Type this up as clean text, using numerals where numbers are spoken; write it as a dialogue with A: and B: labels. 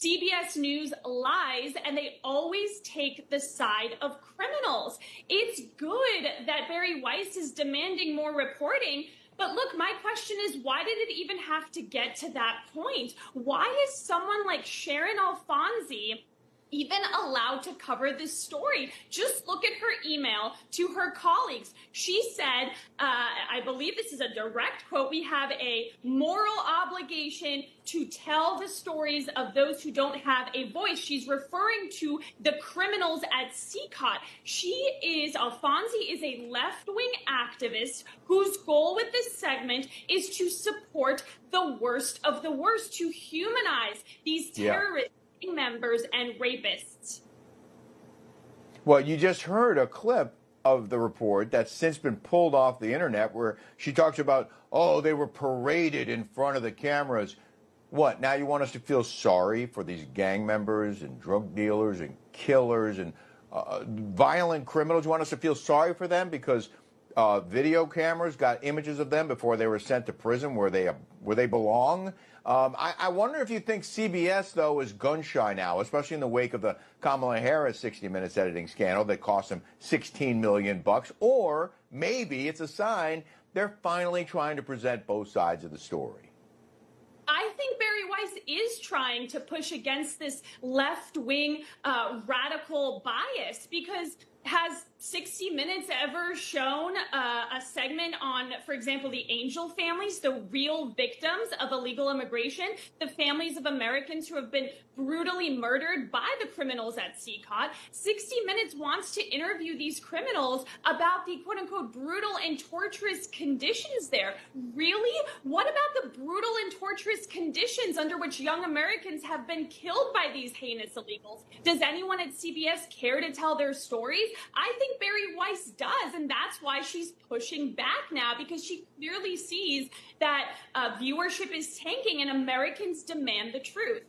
A: CBS News lies, and they always take the side of criminals. It's good that Barry Weiss is demanding more reporting. But look, my question is, why did it even have to get to that point? Why is someone like Sharon Alfonsi even allowed to cover this story? Just look at her email to her colleagues. She said, I believe this is a direct quote, "We have a moral obligation to tell the stories of those who don't have a voice." She's referring to the criminals at CCOT. Alfonsi is a left-wing activist whose goal with this segment is to support the worst of the worst, to humanize these terrorists, members, and rapists.
B: Well, you just heard a clip of the report that's since been pulled off the internet where she talks about, oh, they were paraded in front of the cameras. What, now you want us to feel sorry for these gang members and drug dealers and killers and violent criminals? You want us to feel sorry for them because video cameras got images of them before they were sent to prison where they belong? I wonder if you think CBS, though, is gun-shy now, especially in the wake of the Kamala Harris 60 Minutes editing scandal that cost them $16 million, or maybe it's a sign they're finally trying to present both sides of the story.
A: I think Barry Weiss is trying to push against this left-wing radical bias, because has 60 Minutes ever shown a segment on, for example, the Angel families, the real victims of illegal immigration, the families of Americans who have been brutally murdered by the criminals at CCOT? 60 Minutes wants to interview these criminals about the quote-unquote brutal and torturous conditions there. Really? What about the brutal and torturous conditions under which young Americans have been killed by these heinous illegals? Does anyone at CBS care to tell their stories? I think Barry Weiss does, and that's why she's pushing back now, because she clearly sees that viewership is tanking and Americans demand the truth.